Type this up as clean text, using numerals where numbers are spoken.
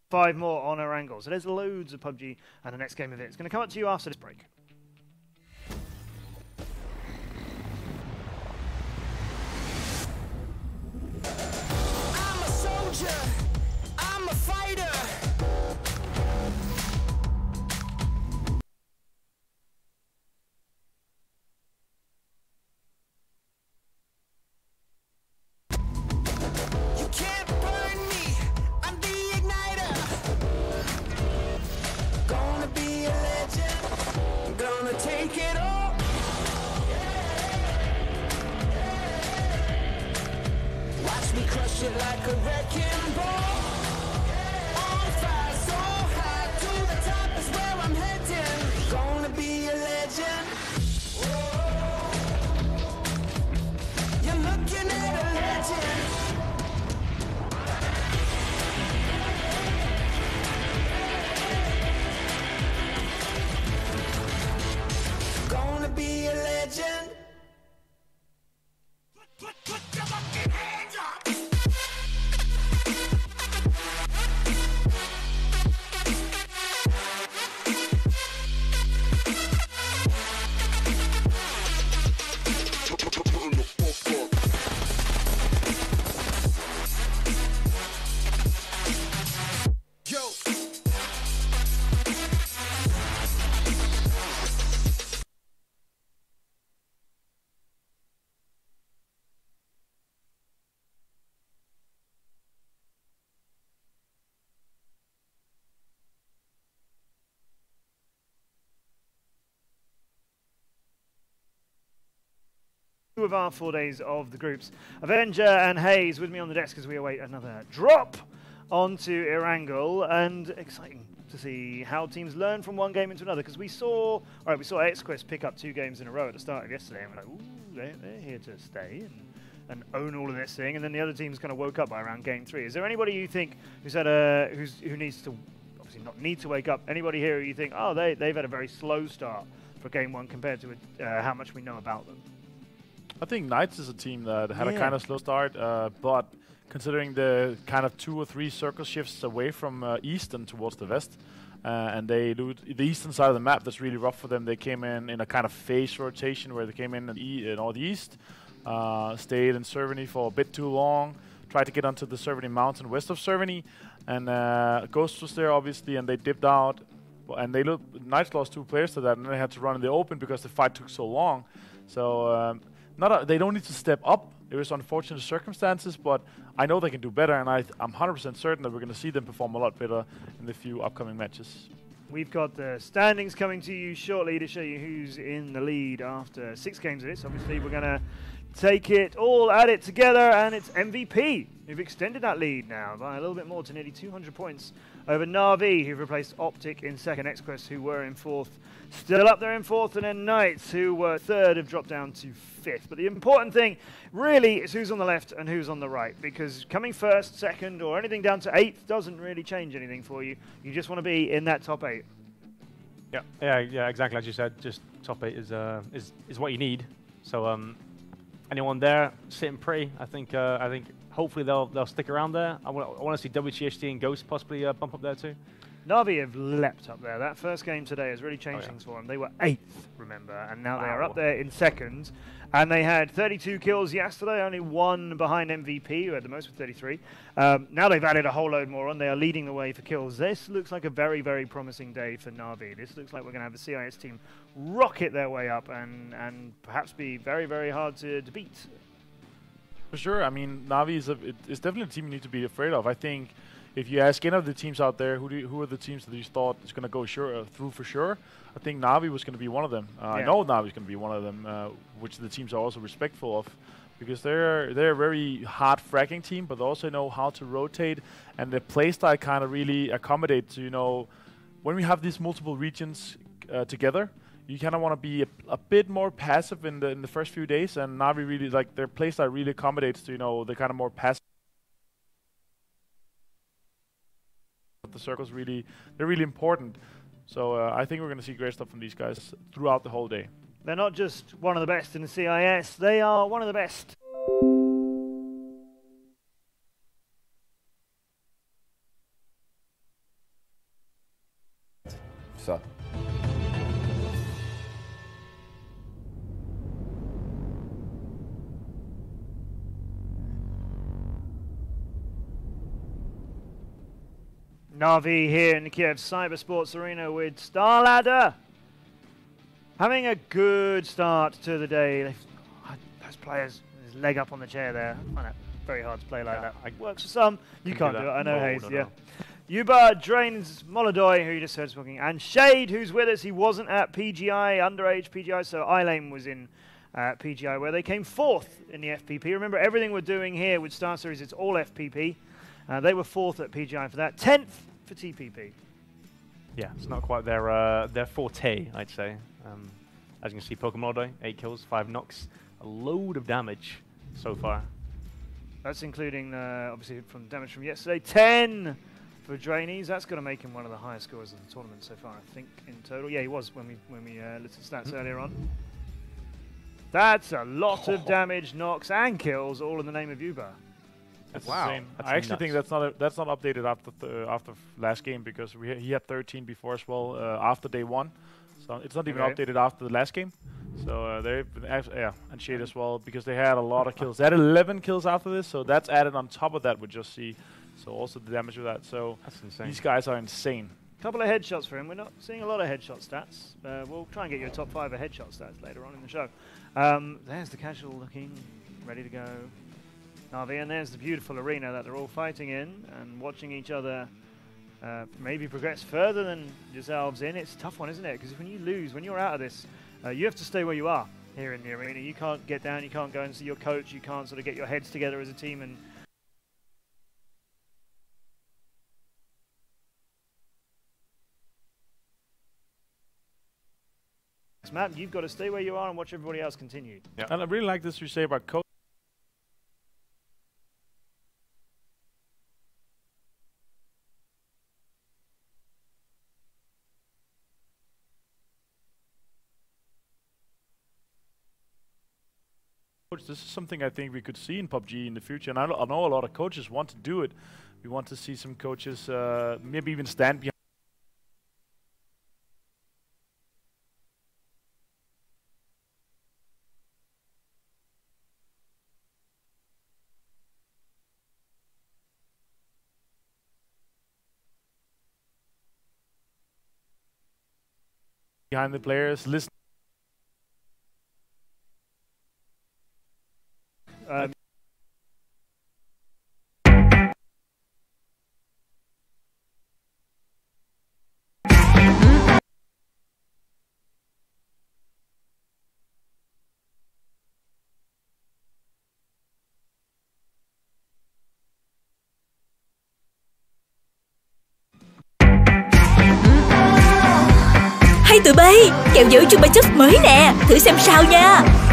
Five more on our angle. So there's loads of PUBG, and the next game of it is going to come up to you after this break. I'm a soldier. I'm a fighter. You can't burn me. I'm the igniter. Gonna be a legend. Gonna take it all. Watch me crush it like a wrecking ball. On fire, so high, to the top is where I'm heading. Gonna be a legend. You're looking at a legend. Gonna be a legend. Put your fucking hands up. Yo. Two of our 4 days of the groups. Avenger and Hayes with me on the desk as we await another drop onto Erangel, and exciting to see how teams learn from one game into another, because we saw XQuest pick up 2 games in a row at the start of yesterday, and we're like, ooh, they're here to stay and own all of this thing, and then the other teams kind of woke up by around game 3. Is there anybody you think who needs to, obviously not need to wake up, anybody here who you think, oh, they've had a very slow start for game 1 compared to how much we know about them? I think Knights is a team that had a kind of slow start, but considering the kind of 2 or 3 circle shifts away from east and towards the west, and they do the eastern side of the map, that's really rough for them. They came in a kind of phase rotation where they came in northeast, stayed in Cerveny for a bit too long, tried to get onto the Cerveny mountain west of Cerveny, and Ghost was there obviously, and they dipped out, and Knights lost 2 players to that, and they had to run in the open because the fight took so long. So they don't need to step up. It was unfortunate circumstances, but I know they can do better, and I'm 100% certain that we're going to see them perform a lot better in the few upcoming matches. We've got the standings coming to you shortly to show you who's in the lead after 6 games of this. Obviously, we're going to take it all, add it together, and it's MVP who've extended that lead now by a little bit more to nearly 200 points over Na'Vi, who've replaced Optic in second, XQuest, who were in 4th, still up there in 4th, and then Knights, who were 3rd, have dropped down to 5th. But the important thing really is who's on the left and who's on the right, because coming 1st, 2nd, or anything down to 8th doesn't really change anything for you. You just want to be in that top 8. Yeah, exactly as you said. Just top 8 is what you need. So anyone there sitting pretty, I think hopefully they'll stick around there. I want to see WTHD and Ghost possibly bump up there too. Na'Vi have leapt up there. That first game today has really changed things for them. They were 8th, remember, and now they are up there in 2nd. And they had 32 kills yesterday, only 1 behind MVP, who had the most with 33. Now they've added a whole load more on. They are leading the way for kills. This looks like a very, very promising day for Na'Vi. This looks like we're going to have a CIS team rocket their way up and perhaps be very, very hard to beat. For sure. I mean, Na'Vi is definitely a team you need to be afraid of. I think if you ask any of the teams out there, who are the teams that you thought is going to go through for sure, I think Na'Vi was going to be one of them. I know Na'Vi is going to be one of them, which the teams are also respectful of, because they're a very hard fracking team, but they also know how to rotate, and the playstyle kind of really accommodates. When we have these multiple regions together, you kind of want to be a bit more passive in the first few days, and Na'Vi really, like, their playstyle really accommodates to the kind of more passive. The circles they're really important. So I think we're going to see great stuff from these guys throughout the whole day. They're not just one of the best in the CIS, they are one of the best. So. Na'Vi here in the Kiev Cyber Sports Arena with StarLadder. Having a good start to the day. Those players, his leg up on the chair there. I find that very hard to play like that. It works for some. You can't do it. I know, Hayes. Yeah. Yuba, Drains, Molodoy, who you just heard smoking, and Shade, who's with us. He wasn't at PGI, underage PGI, so Ilane was in PGI, where they came 4th in the FPP. Remember, everything we're doing here with StarSeries, it's all FPP. They were 4th at PGI for that. 10th for TPP. Yeah, it's not quite their forte, I'd say. As you can see, Pokemon 8 kills, 5 knocks, a load of damage so far. That's including, obviously, from damage from yesterday. 10 for Drainies. That's going to make him one of the highest scorers of the tournament so far, I think, in total. Yeah, he was when we looked at stats earlier on. That's a lot of damage, knocks, and kills, all in the name of Yuba. That's wow. insane. I actually think that's not updated after last game, because he had 13 before as well after day 1. So it's not even updated after the last game. So they've been and Shade as well, because they had a lot of kills. They had 11 kills after this, so that's added on top of that with just see. So also the damage of that. So that's insane. These guys are insane. Couple of headshots for him. We're not seeing a lot of headshot stats. We'll try and get you a top 5 of headshot stats later on in the show. There's the casual looking, ready to go Na'Vi, and there's the beautiful arena that they're all fighting in and watching each other maybe progress further than yourselves in. It's a tough one, isn't it? Because when you lose, when you're out of this, you have to stay where you are here in the arena. You can't get down, you can't go and see your coach, you can't sort of get your heads together as a team and Matt, you've got to stay where you are and watch everybody else continue. Yeah. And I really like this you say about coach. This is something I think we could see in PUBG in the future, and I know a lot of coaches want to do it. We want to see some coaches maybe even stand behind the players, listen. Hay tụi bay, kèo giữ Chupa Chups mới nè, thử xem sao nha.